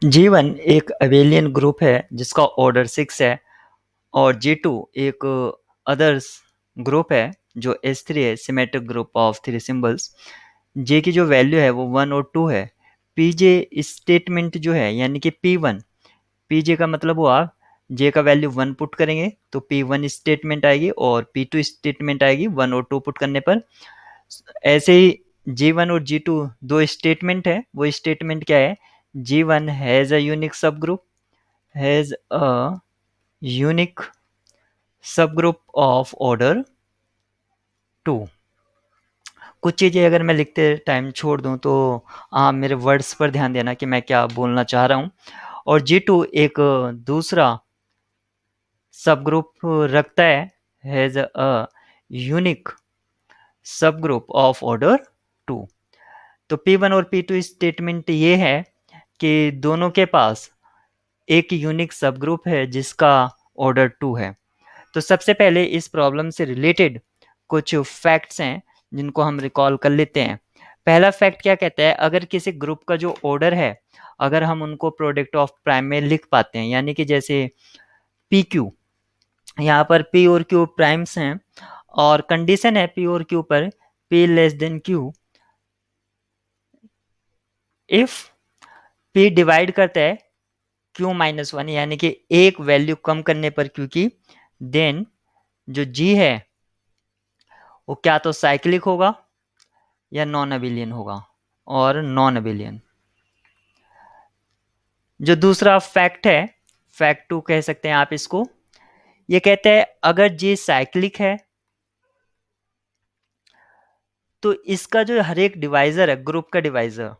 G1 एक abelian group है जिसका ऑर्डर 6 है और G2 एक अदर्स ग्रुप है जो S3 है, symmetric group of 3 symbols. J की जो वैल्यू है वो 1 और 2 है। Pj स्टेटमेंट जो है यानी कि P1, Pj का मतलब हुआ J का वैल्यू 1 पुट करेंगे तो P1 स्टेटमेंट आएगी और P2 स्टेटमेंट आएगी 1 और 2 पुट करने पर। ऐसे ही G1 और G2 दो स्टेटमेंट है, वो स्टेटमेंट क्या है? G1 हैज़ अ यूनिक सब ग्रुप, हैज़ अ यूनिक सब ग्रुप ऑफ ऑर्डर 2। कुछ चीज़ें अगर मैं लिखते टाइम छोड़ दूं तो आप मेरे वर्ड्स पर ध्यान देना कि मैं क्या बोलना चाह रहा हूं। और G2 एक दूसरा सब ग्रुप रखता है, हैज़ अ यूनिक सब ग्रुप ऑफ ऑर्डर 2। तो P1 और P2 स्टेटमेंट ये है कि दोनों के पास एक यूनिक सब ग्रुप है जिसका ऑर्डर 2 है। तो सबसे पहले इस प्रॉब्लम से रिलेटेड कुछ फैक्ट्स हैं जिनको हम रिकॉल कर लेते हैं। पहला फैक्ट क्या कहता है? अगर किसी ग्रुप का जो ऑर्डर है, अगर हम उनको प्रोडक्ट ऑफ प्राइम में लिख पाते हैं, यानी कि जैसे पी क्यू, यहाँ पर पी और क्यू प्राइम्स हैं और कंडीशन है पी और क्यू पर P less than Q, if P divide करता है क्यू माइनस वन, यानी कि एक वैल्यू कम करने पर क्यू की, देन जो जी है वो क्या तो साइक्लिक होगा या नॉन अबिलियन होगा, और नॉन अबिलियन। जो दूसरा फैक्ट है, फैक्ट टू कह सकते हैं आप इसको, ये कहते हैं अगर जी साइक्लिक है तो इसका जो हर एक डिवाइजर है, ग्रुप का डिवाइजर,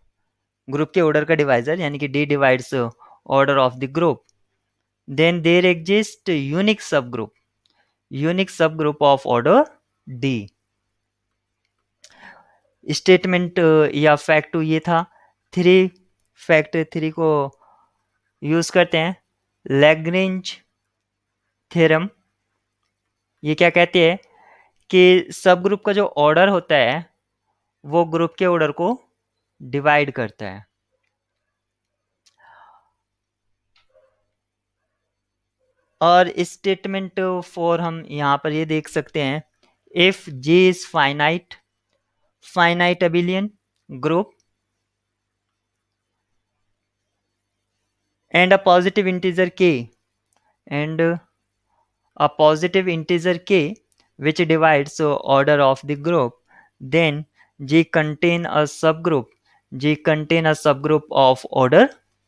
ग्रुप के ऑर्डर का डिवाइजर, यानी कि D divides order of the group, then there exist unique सब group of order D. Statement या फैक्ट टू ये था। थ्री, फैक्ट थ्री को यूज करते हैं लैग्रेंज थ्योरम। ये क्या कहती है कि सब ग्रुप का जो ऑर्डर होता है वो ग्रुप के ऑर्डर को डिवाइड करता है। और स्टेटमेंट फॉर हम यहाँ पर ये देख सकते हैं, if J is finite abelian group and a positive integer k and a positive integer k which divides order of the group, then g contain a subgroup of order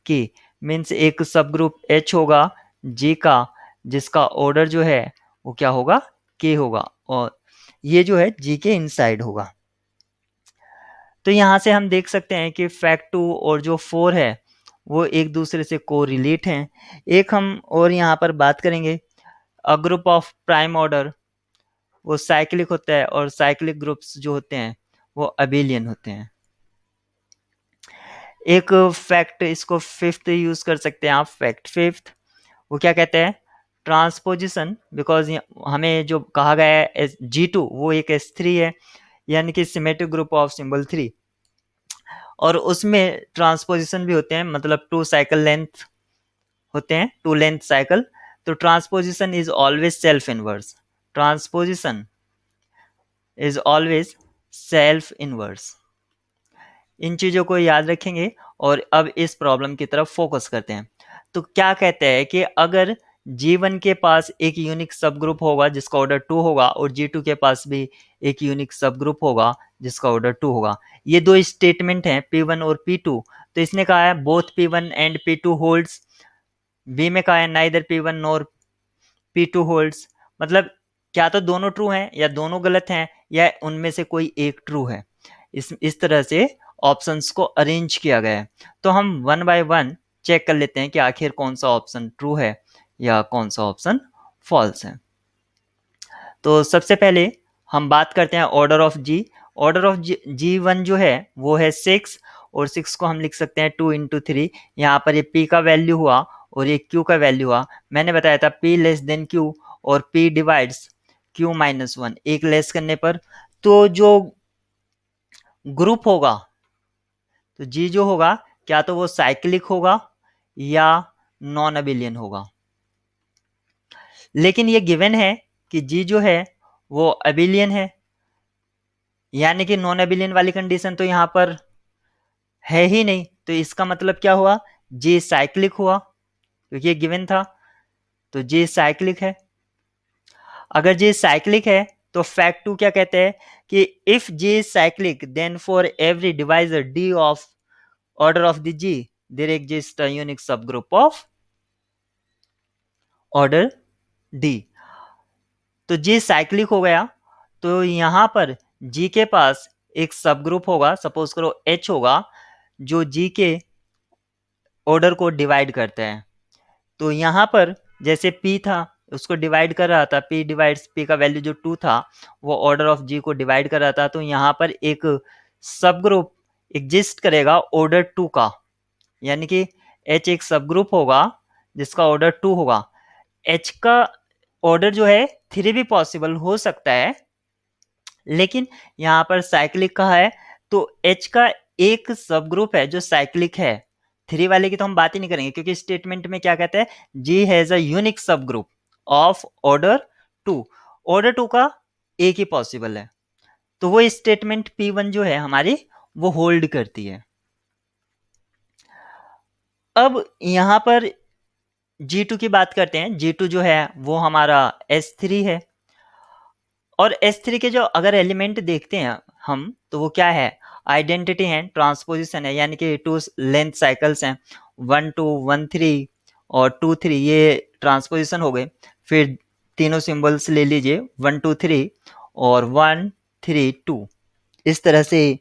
k, means एक subgroup h होगा g का जिसका order जो है वो क्या होगा? k होगा, और ये जो है g के इनसाइड होगा। तो यहाँ से हम देख सकते हैं कि फैक्ट टू और जो फोर है वो एक दूसरे से को रिलेट हैं। एक हम और यहाँ पर बात करेंगे, a group of prime order वो साइक्लिक होता है और साइक्लिक ग्रुप्स जो होते हैं वो अबेलियन होते हैं। एक फैक्ट इसको फिफ्थ यूज कर सकते हैं आप, फैक्ट फिफ्थ वो क्या कहते हैं? ट्रांसपोजिशन, बिकॉज हमें जो कहा गया है G2 वो एक S3 है, यानी कि सिमेट्रिक ग्रुप ऑफ सिंबल 3, और उसमें ट्रांसपोजिशन भी होते हैं, मतलब टू साइकिल लेंथ होते हैं, टू लेंथ साइकिल। तो transposition is always self inverse, transposition is always self inverse. इन चीजों को याद रखेंगे और अब इस प्रॉब्लम की तरफ फोकस करते हैं। तो क्या कहते हैं कि अगर G1 के पास एक यूनिक सब ग्रुप होगा जिसका ऑर्डर 2 होगा और G2 के पास भी एक यूनिक सब ग्रुप होगा जिसका ऑर्डर 2 होगा। ये दो स्टेटमेंट हैं P1 और P2। तो इसने कहा है both P1 and P2 holds, B में कहा है neither P1 nor P2 holds, मतलब क्या तो दोनों ट्रू हैं या दोनों गलत हैं या उनमें से कोई एक ट्रू है। इस तरह से ऑप्शंस को अरेंज किया गया है। तो हम वन बाय वन चेक कर लेते हैं कि आखिर कौन सा ऑप्शन ट्रू है या कौन सा ऑप्शन फॉल्स है। तो सबसे पहले हम बात करते हैं order of G. Order of G1 जो है वो है 6, और 6 को हम लिख सकते हैं 2 इंटू 3। यहाँ पर ये P का वैल्यू हुआ और ये Q का वैल्यू हुआ। मैंने बताया था P लेस देन Q और P divides Q minus one, एक लेस करने पर। तो जो ग्रुप होगा, तो जी जो होगा क्या तो वो साइक्लिक होगा या नॉन अबिलियन होगा। लेकिन ये गिवन है कि जी जो है वो अबिलियन है, यानी कि नॉन अबिलियन वाली कंडीशन तो यहां पर है ही नहीं, तो इसका मतलब क्या हुआ, जी साइक्लिक हुआ, क्योंकि ये गिवन था, तो जी साइक्लिक है। अगर जी साइक्लिक है तो फैक्ट टू क्या कहते हैं कि if G is cyclic then for every divisor D of order of the G there exist a unique सब ग्रुप ऑफ ऑर्डर डी। तो जी साइक्लिक हो गया, तो यहां पर जी के पास एक सब ग्रुप होगा, सपोज करो एच होगा, जो जी के ऑर्डर को डिवाइड करते हैं। तो यहां पर जैसे P था उसको डिवाइड कर रहा था, P डिवाइड्स P का वैल्यू जो 2 था वो ऑर्डर ऑफ G को डिवाइड कर रहा था, तो यहाँ पर एक सब ग्रुप एग्जिस्ट करेगा ऑर्डर 2 का, यानी कि H एक सब ग्रुप होगा जिसका ऑर्डर 2 होगा। H का ऑर्डर जो है 3 भी पॉसिबल हो सकता है, लेकिन यहाँ पर साइक्लिक कहा है, तो H का एक सब ग्रुप है जो साइक्लिक है। 3 वाले की तो हम बात ही नहीं करेंगे, क्योंकि स्टेटमेंट में क्या कहते हैं, G हैज अ यूनिक सब ग्रुप ऑफ ऑर्डर 2, ऑर्डर 2 का एक ही पॉसिबल है, तो वो स्टेटमेंट P1 जो है हमारी वो होल्ड करती है। अब यहां पर G2 की बात करते हैं। G2 जो है वो हमारा S3 है, और S3 के जो अगर एलिमेंट देखते हैं हम, तो वो क्या है, आइडेंटिटी है, ट्रांसपोजिशन है, यानी कि 2 लेंथ साइकिल्स हैं, 1 2 1 3 और 2 3, ये ट्रांसपोजिशन हो गए। फिर तीनों सिंबल्स ले लीजिए, 1 2 3 और 1 3 2, इस तरह से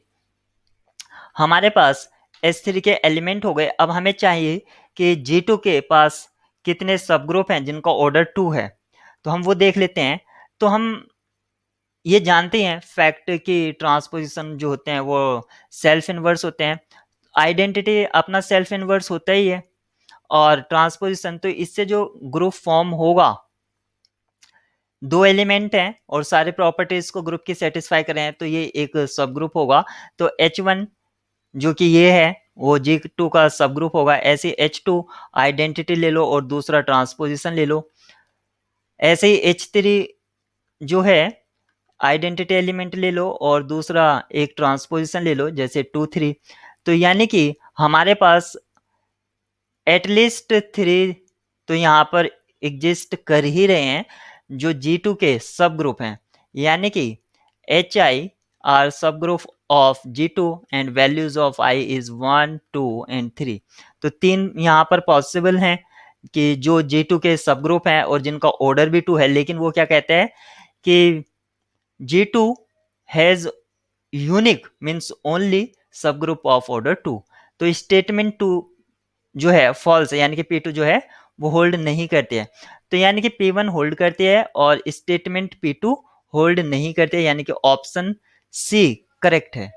हमारे पास S3 के एलिमेंट हो गए। अब हमें चाहिए कि G2 के पास कितने सब ग्रुप हैं जिनका ऑर्डर 2 है, तो हम वो देख लेते हैं। तो हम ये जानते हैं फैक्ट कि ट्रांसपोजिशन जो होते हैं वो सेल्फ इनवर्स होते हैं, आइडेंटिटी अपना सेल्फ इनवर्स होता ही है, और ट्रांसपोजिशन तो इससे जो ग्रुप फॉर्म होगा, 2 एलिमेंट हैं और सारे प्रॉपर्टीज को ग्रुप की सेटिस्फाई कर रहे हैं, तो ये एक सब ग्रुप होगा। तो H1 जो कि ये है वो G2 का सब ग्रुप होगा। ऐसे H2 आइडेंटिटी ले लो और दूसरा ट्रांसपोजिशन ले लो। ऐसे ही H3 जो है आइडेंटिटी एलिमेंट ले लो और दूसरा एक ट्रांसपोजिशन ले लो, जैसे 2 3। तो यानी कि हमारे पास एटलीस्ट 3 तो यहाँ पर एग्जिस्ट कर ही रहे हैं जो G2 के सब ग्रुप हैं, यानी कि HI आर सब group of G2 and values of I is 1 2 and 3। तो 3 यहाँ पर पॉसिबल हैं कि जो G2 के सब ग्रुप हैं और जिनका ऑर्डर भी 2 है, लेकिन वो क्या कहते हैं कि G2 has unique means only सब ग्रुप ऑफ ऑर्डर 2। तो स्टेटमेंट 2 जो है फॉल्स है, यानी कि P2 जो है वो होल्ड नहीं करती है। तो यानी कि P1 होल्ड करती है और स्टेटमेंट P2 होल्ड नहीं करती है, यानी कि ऑप्शन सी करेक्ट है।